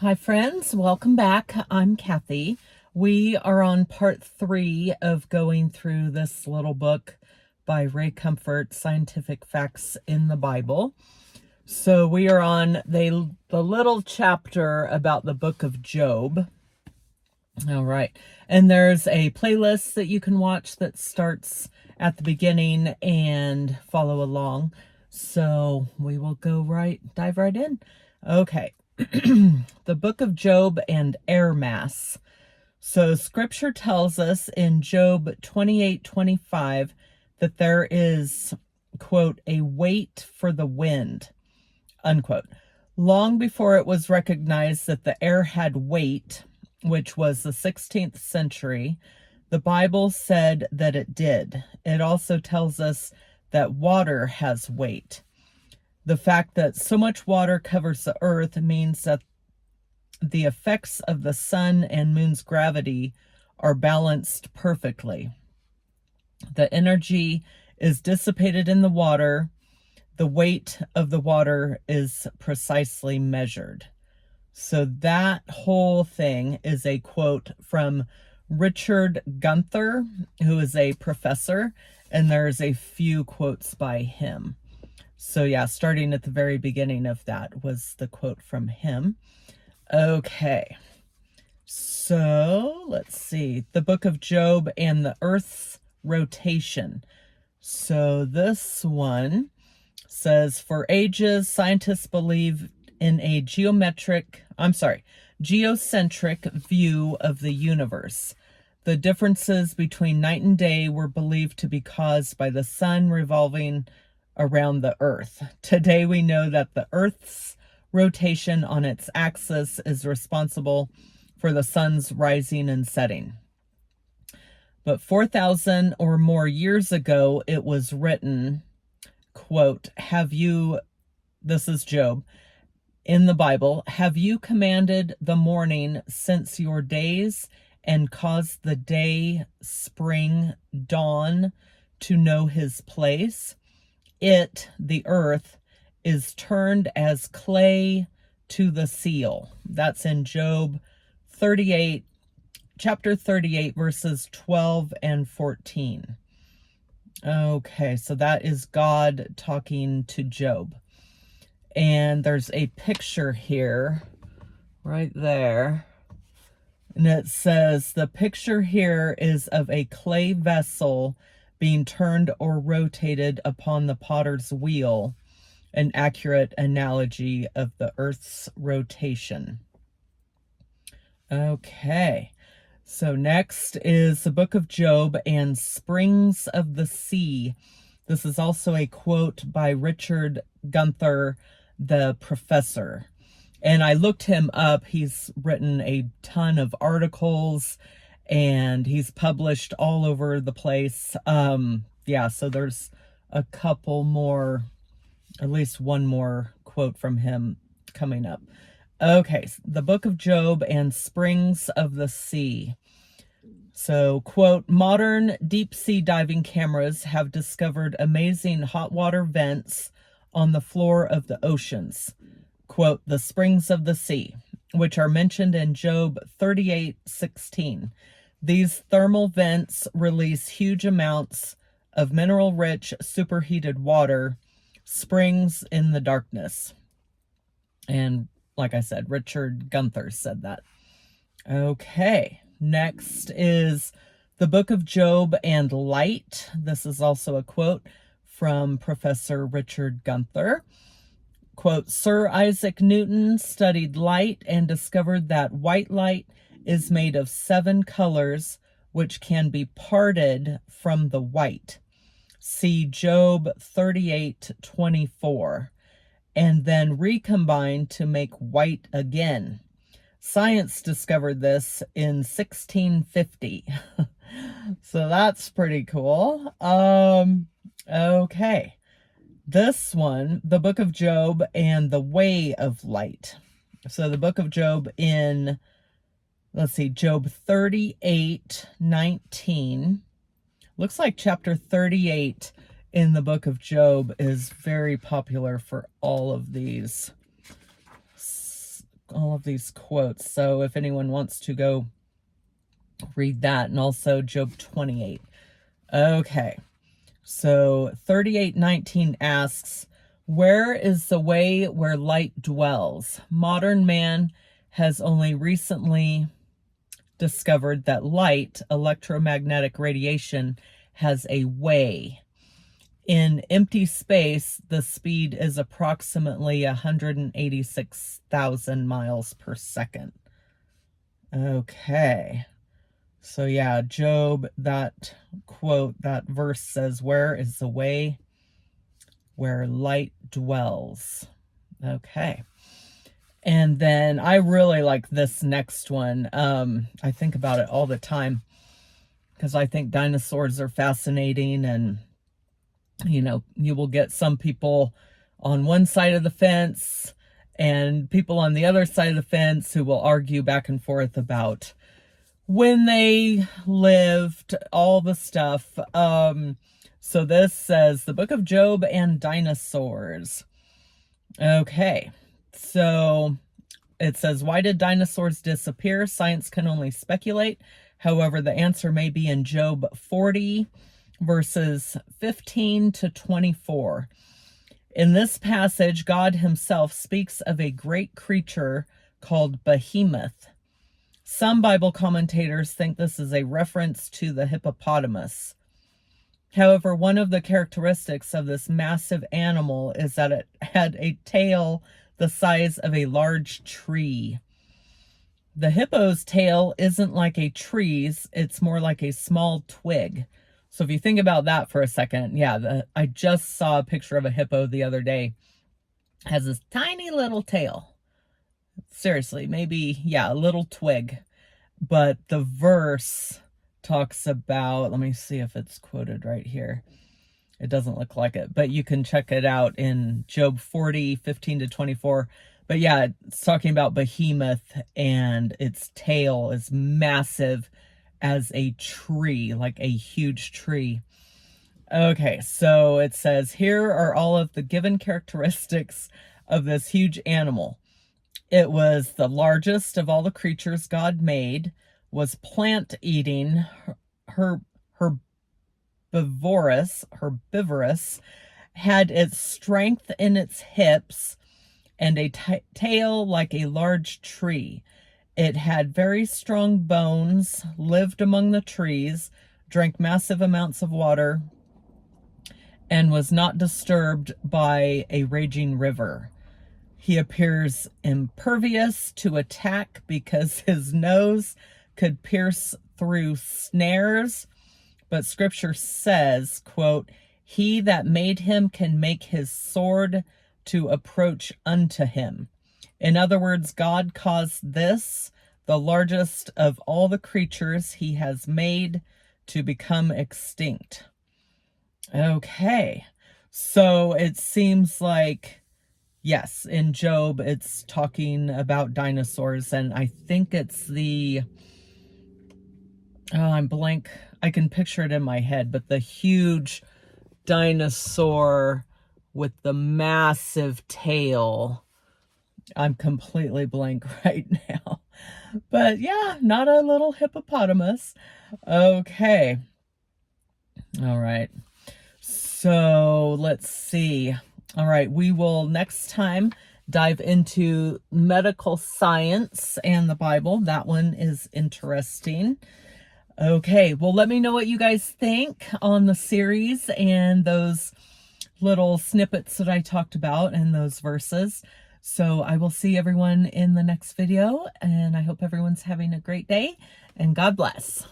Hi friends, welcome back. I'm Kathy. We are on part 3 of going through this little book by Ray Comfort, Scientific Facts in the Bible. So we are on the little chapter about the book of Job. All right. And there's a playlist that you can watch that starts at the beginning and follow along. So we will dive right in. Okay. The book of Job and air mass. So scripture tells us in Job 28:25 that there is, quote, a wait for the wind, unquote. Long before it was recognized that the air had weight, which was the 16th century, the Bible said that it did. It also tells us that water has weight. The fact that so much water covers the earth means that the effects of the sun and moon's gravity are balanced perfectly. The energy is dissipated in the water. The weight of the water is precisely measured. So that whole thing is a quote from Richard Gunther, who is a professor, and there's a few quotes by him. So yeah, starting at the very beginning of that was the quote from him. Okay, so let's see. The book of Job and the Earth's rotation. So this one says, for ages, scientists believe in a geocentric view of the universe. The differences between night and day were believed to be caused by the sun revolving around the earth. Today we know that the earth's rotation on its axis is responsible for the sun's rising and setting. But 4,000 or more years ago, it was written, quote, this is Job, in the Bible, have you commanded the morning since your days and caused the day, spring, dawn to know his place? It, the earth, is turned as clay to the seal. That's in Job 38, chapter 38, verses 12 and 14. Okay, so that is God talking to Job. And there's a picture here, right there. And it says, the picture here is of a clay vessel being turned or rotated upon the potter's wheel, an accurate analogy of the earth's rotation. Okay, so next is the book of Job and springs of the sea. This is also a quote by Richard Gunther, the professor. And I looked him up. He's written a ton of articles and he's published all over the place. Yeah, so there's a couple more, at least one more quote from him coming up. Okay, the book of Job and springs of the sea. So, quote, modern deep sea diving cameras have discovered amazing hot water vents on the floor of the oceans. Quote, the springs of the sea, which are mentioned in Job 38:16. These thermal vents release huge amounts of mineral-rich superheated water, springs in the darkness. And like I said, Richard Gunther said that. Okay, next is the book of Job and light. This is also a quote from Professor Richard Gunther. Quote, Sir Isaac Newton studied light and discovered that white light is made of 7 colors which can be parted from the white. See Job 38:24. And then recombined to make white again. Science discovered this in 1650. So that's pretty cool. Okay. This one, the book of Job and the way of light. So the book of Job in, let's see, Job 38:19. Looks like chapter 38 in the book of Job is very popular for all of these. all of these quotes. So if anyone wants to go read that, and also Job 28. Okay. So 38:19 asks, where is the way where light dwells? Modern man has only recently discovered that light, electromagnetic radiation, has a way. In empty space, the speed is approximately 186,000 miles per second. Okay. So yeah, Job, that quote, that verse says, where is the way where light dwells? Okay. And then I really like this next one. I think about it all the time because I think dinosaurs are fascinating, and you will get some people on one side of the fence and people on the other side of the fence who will argue back and forth about when they lived, all the stuff. So this says the book of Job and dinosaurs. Okay, so it says, why did dinosaurs disappear? Science can only speculate. However, the answer may be in Job 40, verses 15 to 24. In this passage, God himself speaks of a great creature called behemoth. Some Bible commentators think this is a reference to the hippopotamus. However, one of the characteristics of this massive animal is that it had a tail the size of a large tree. The hippo's tail isn't like a tree's, it's more like a small twig. So if you think about that for a second, yeah, I just saw a picture of a hippo the other day. It has this tiny little tail. Seriously, maybe, yeah, a little twig. But the verse talks about, let me see if it's quoted right here. It doesn't look like it, but you can check it out in Job 40, 15 to 24. But yeah, it's talking about behemoth, and its tail is massive as a tree, like a huge tree. Okay, so it says, here are all of the given characteristics of this huge animal. It was the largest of all the creatures God made, was plant-eating, herbivorous, had its strength in its hips, and a tail like a large tree. It had very strong bones, lived among the trees, drank massive amounts of water, and was not disturbed by a raging river. He appears impervious to attack because his nose could pierce through snares. But scripture says, quote, he that made him can make his sword to approach unto him. In other words, God caused this, the largest of all the creatures he has made, to become extinct. Okay, so it seems like, yes, in Job, it's talking about dinosaurs, and I think it's the, I'm blank. I can picture it in my head, but the huge dinosaur with the massive tail. I'm completely blank right now. But yeah, not a little hippopotamus. Okay. All right. So let's see. All right, we will next time dive into medical science and the Bible. That one is interesting. Okay, well, let me know what you guys think on the series and those little snippets that I talked about and those verses. So I will see everyone in the next video, and I hope everyone's having a great day, and God bless.